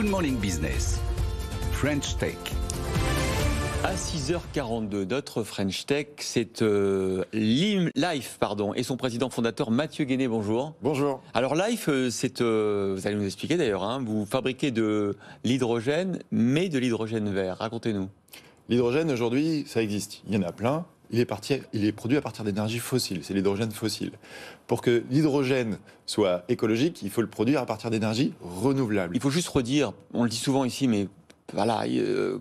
Good Morning Business, French Tech. À 6h42, notre French Tech, c'est Life, et son président fondateur Mathieu Guéné, bonjour. Bonjour. Alors Life, vous allez nous expliquer d'ailleurs, vous fabriquez de l'hydrogène, mais de l'hydrogène vert. Racontez-nous. L'hydrogène aujourd'hui, ça existe, il y en a plein. Il est produit à partir d'énergie fossile, c'est l'hydrogène fossile. Pour que l'hydrogène soit écologique, il faut le produire à partir d'énergie renouvelable. Il faut juste redire, on le dit souvent ici, mais voilà,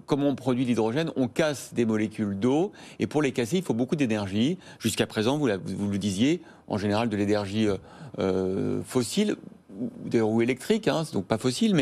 comment on produit l'hydrogène? On casse des molécules d'eau, et pour les casser, il faut beaucoup d'énergie. Jusqu'à présent, vous le disiez, en général de l'énergie fossile ou électrique, donc pas fossile,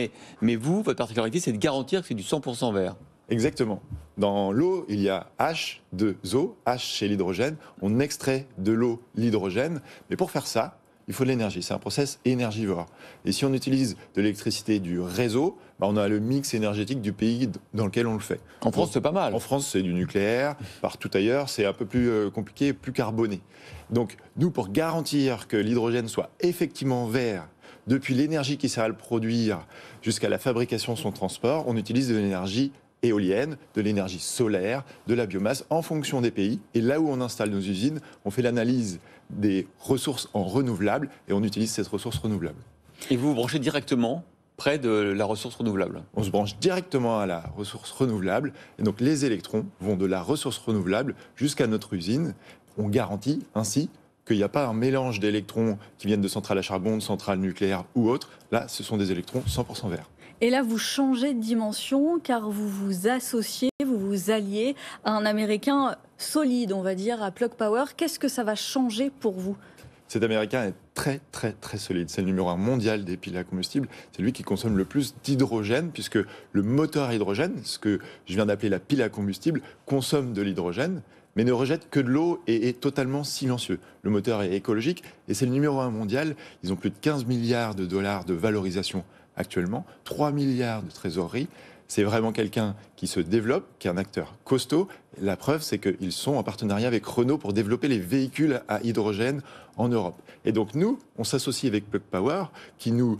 mais vous, votre particularité, c'est de garantir que c'est du 100% vert. Exactement. Dans l'eau, il y a H2O, H chez l'hydrogène. On extrait de l'eau l'hydrogène, mais pour faire ça, il faut de l'énergie. C'est un process énergivore. Et si on utilise de l'électricité du réseau, on a le mix énergétique du pays dans lequel on le fait. En France, c'est pas mal. En France, c'est du nucléaire. Partout ailleurs, c'est un peu plus compliqué, plus carboné. Donc, nous, pour garantir que l'hydrogène soit effectivement vert, depuis l'énergie qui sert à le produire jusqu'à la fabrication de son transport, on utilise de l'énergie éolienne, de l'énergie solaire, de la biomasse en fonction des pays. Et là où on installe nos usines, on fait l'analyse des ressources en renouvelables et on utilise cette ressource renouvelable. Et vous vous branchez directement près de la ressource renouvelable? On se branche directement à la ressource renouvelable et donc les électrons vont de la ressource renouvelable jusqu'à notre usine. On garantit ainsi qu'il n'y a pas un mélange d'électrons qui viennent de centrales à charbon, de centrales nucléaires ou autres. Là, ce sont des électrons 100% verts. Et là, vous changez de dimension car vous vous associez, vous vous alliez à un Américain solide, on va dire, à Plug Power. Qu'est-ce que ça va changer pour vous? Cet Américain est très très très solide. C'est le numéro 1 mondial des piles à combustible. C'est lui qui consomme le plus d'hydrogène puisque le moteur à hydrogène, ce que je viens d'appeler la pile à combustible, consomme de l'hydrogène mais ne rejette que de l'eau et est totalement silencieux. Le moteur est écologique et c'est le numéro 1 mondial. Ils ont plus de 15 milliards de dollars de valorisation actuellement, 3 milliards de trésorerie. C'est vraiment quelqu'un qui se développe, qui est un acteur costaud. La preuve, c'est qu'ils sont en partenariat avec Renault pour développer les véhicules à hydrogène en Europe. Et donc nous, on s'associe avec Plug Power, qui nous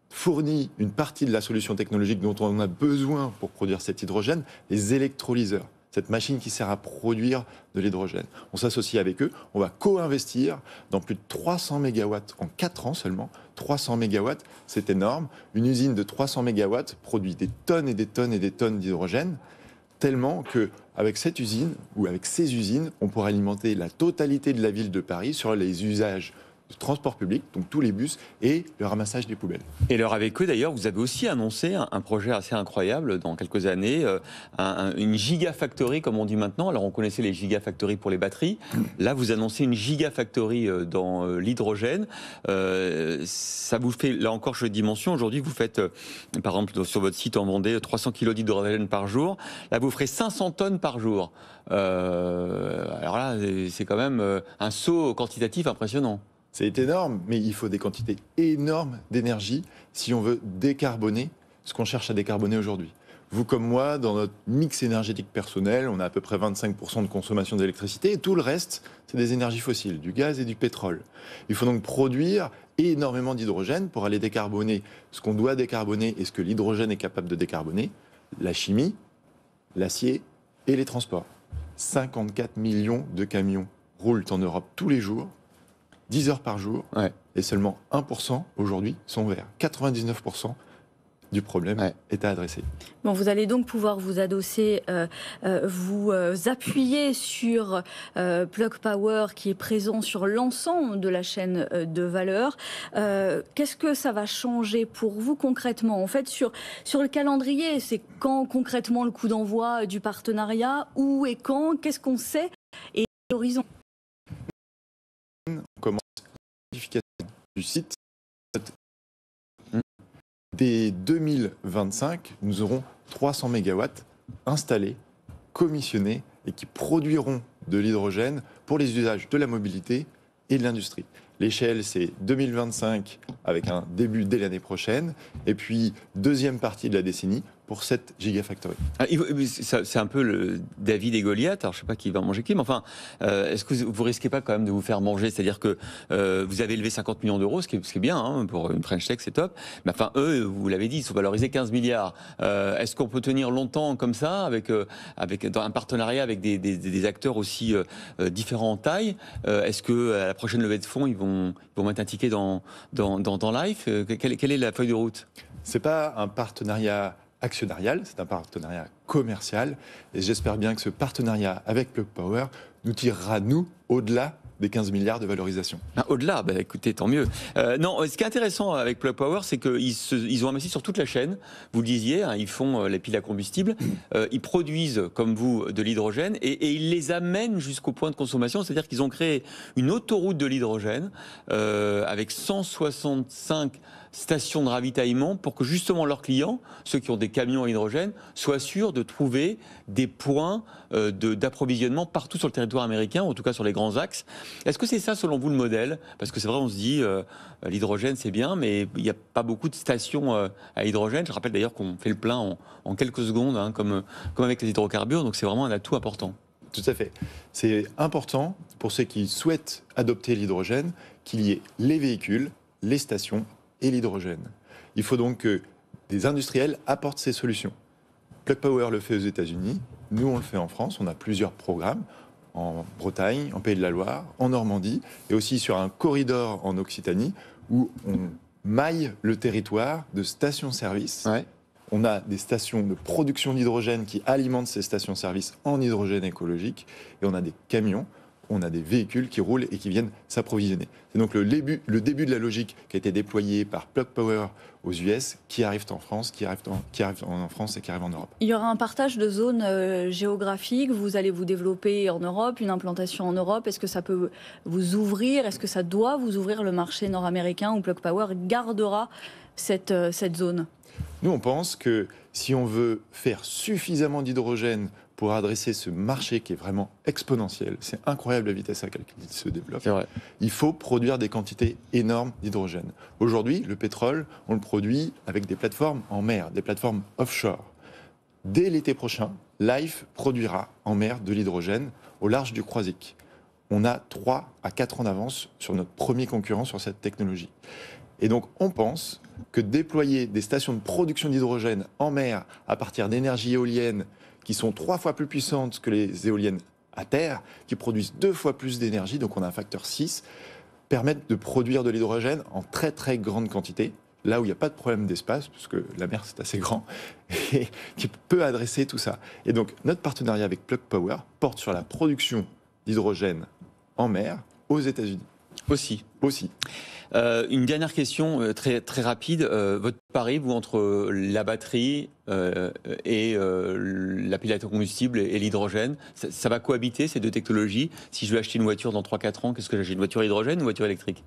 fournit une partie de la solution technologique dont on a besoin pour produire cet hydrogène, les électrolyseurs. Cette machine qui sert à produire de l'hydrogène. On s'associe avec eux, on va co-investir dans plus de 300 mégawatts en 4 ans seulement. 300 mégawatts, c'est énorme. Une usine de 300 mégawatts produit des tonnes et des tonnes et des tonnes d'hydrogène, tellement qu'avec cette usine, ou avec ces usines, on pourra alimenter la totalité de la ville de Paris sur les usages de transport public, donc tous les bus, et le ramassage des poubelles. Et alors avec eux d'ailleurs, vous avez aussi annoncé un projet assez incroyable dans quelques années, une gigafactory comme on dit maintenant. Alors on connaissait les gigafactories pour les batteries. Là vous annoncez une gigafactory dans l'hydrogène. Ça vous fait, là encore je dimension, aujourd'hui vous faites, par exemple sur votre site en Vendée, 300 kg d'hydrogène par jour. Là vous ferez 500 tonnes par jour. Alors là c'est quand même un saut quantitatif impressionnant. C'est énorme, mais il faut des quantités énormes d'énergie si on veut décarboner ce qu'on cherche à décarboner aujourd'hui. Vous comme moi, dans notre mix énergétique personnel, on a à peu près 25% de consommation d'électricité et tout le reste, c'est des énergies fossiles, du gaz et du pétrole. Il faut donc produire énormément d'hydrogène pour aller décarboner ce qu'on doit décarboner et ce que l'hydrogène est capable de décarboner, la chimie, l'acier et les transports. 54 millions de camions roulent en Europe tous les jours, 10 heures par jour, et seulement 1% aujourd'hui sont verts. 99% du problème est à adresser. Bon, vous allez donc pouvoir vous adosser, vous appuyer sur Plug Power qui est présent sur l'ensemble de la chaîne de valeur. Qu'est-ce que ça va changer pour vous concrètement? En fait, sur le calendrier, c'est quand concrètement le coup d'envoi du partenariat? Où et quand? Qu'est-ce qu'on sait? Et l'horizon? On commence l'identification du site. Dès 2025, nous aurons 300 mégawatts installés, commissionnés et qui produiront de l'hydrogène pour les usages de la mobilité et de l'industrie. L'échelle, c'est 2025 avec un début dès l'année prochaine et puis deuxième partie de la décennie pour cette Gigafactory. C'est un peu le David et Goliath. Alors, je ne sais pas qui va manger qui, mais enfin, est-ce que vous risquez pas quand même de vous faire manger? C'est-à-dire que vous avez levé 50 millions d'euros, ce qui est bien, hein, pour une French Tech, c'est top. Mais enfin, eux, vous l'avez dit, ils sont valorisés 15 milliards. Est-ce qu'on peut tenir longtemps comme ça, avec dans un partenariat avec des acteurs aussi différents en taille? Est-ce que à la prochaine levée de fonds, ils vont mettre un ticket dans Life? Quelle est la feuille de route? C'est pas un partenariat actionnarial, c'est un partenariat commercial. Et j'espère bien que ce partenariat avec Plug Power nous tirera, nous, au-delà des 15 milliards de valorisation. Au-delà, écoutez, tant mieux. Non, ce qui est intéressant avec Plug Power, c'est qu'ils ont investi sur toute la chaîne. Vous le disiez, hein, ils font les piles à combustible, ils produisent, comme vous, de l'hydrogène et ils les amènent jusqu'au point de consommation. C'est-à-dire qu'ils ont créé une autoroute de l'hydrogène avec 165 stations de ravitaillement pour que justement leurs clients, ceux qui ont des camions à hydrogène, soient sûrs de trouver des points d'approvisionnement partout sur le territoire américain, en tout cas sur les grands axes. Est-ce que c'est ça, selon vous, le modèle? Parce que c'est vrai, on se dit, l'hydrogène, c'est bien, mais il n'y a pas beaucoup de stations à hydrogène. Je rappelle d'ailleurs qu'on fait le plein en quelques secondes, hein, comme avec les hydrocarbures, donc c'est vraiment un atout important. Tout à fait. C'est important pour ceux qui souhaitent adopter l'hydrogène qu'il y ait les véhicules, les stations et l'hydrogène. Il faut donc que des industriels apportent ces solutions. Plug Power le fait aux États-Unis, nous on le fait en France, on a plusieurs programmes en Bretagne, en Pays de la Loire, en Normandie et aussi sur un corridor en Occitanie où on maille le territoire de stations-service. Ouais. On a des stations de production d'hydrogène qui alimentent ces stations-service en hydrogène écologique et on a des camions, on a des véhicules qui roulent et qui viennent s'approvisionner. C'est donc le début de la logique qui a été déployée par Plug Power aux US, qui arrive en France, qui arrive en France et qui arrive en Europe. Il y aura un partage de zones géographiques, vous allez vous développer en Europe, une implantation en Europe. Est-ce que ça peut vous ouvrir, est-ce que ça doit vous ouvrir le marché nord-américain où Plug Power gardera cette zone? Nous, on pense que si on veut faire suffisamment d'hydrogène pour adresser ce marché qui est vraiment exponentiel, c'est incroyable la vitesse à laquelle il se développe, il faut produire des quantités énormes d'hydrogène. Aujourd'hui, le pétrole, on le produit avec des plateformes en mer, des plateformes offshore. Dès l'été prochain, Life produira en mer de l'hydrogène au large du Croisic. On a 3 à 4 ans d'avance sur notre premier concurrent sur cette technologie. Et donc, on pense que déployer des stations de production d'hydrogène en mer à partir d'énergie éolienne qui sont 3 fois plus puissantes que les éoliennes à terre, qui produisent 2 fois plus d'énergie, donc on a un facteur 6, permettent de produire de l'hydrogène en très très grande quantité, là où il n'y a pas de problème d'espace, puisque la mer c'est assez grand, et qui peut adresser tout ça. Et donc notre partenariat avec Plug Power porte sur la production d'hydrogène en mer aux États-Unis. Aussi. Une dernière question très, très rapide. Votre pari, vous, entre la batterie et la pile à combustible et l'hydrogène, ça va cohabiter ces deux technologies? Si je veux acheter une voiture dans 3-4 ans, qu'est-ce que j'achète? Une voiture hydrogène ou une voiture électrique?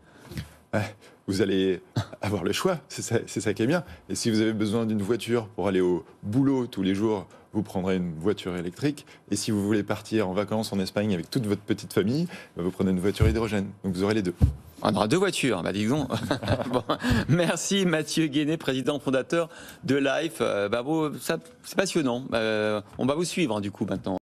Vous allez avoir le choix, c'est ça qui est bien. Et si vous avez besoin d'une voiture pour aller au boulot tous les jours, vous prendrez une voiture électrique. Et si vous voulez partir en vacances en Espagne avec toute votre petite famille, vous prenez une voiture hydrogène. Donc vous aurez les deux. On aura 2 voitures, dis donc. Bon, merci Mathieu Guéné, président fondateur de Life. C'est passionnant. On va vous suivre du coup maintenant.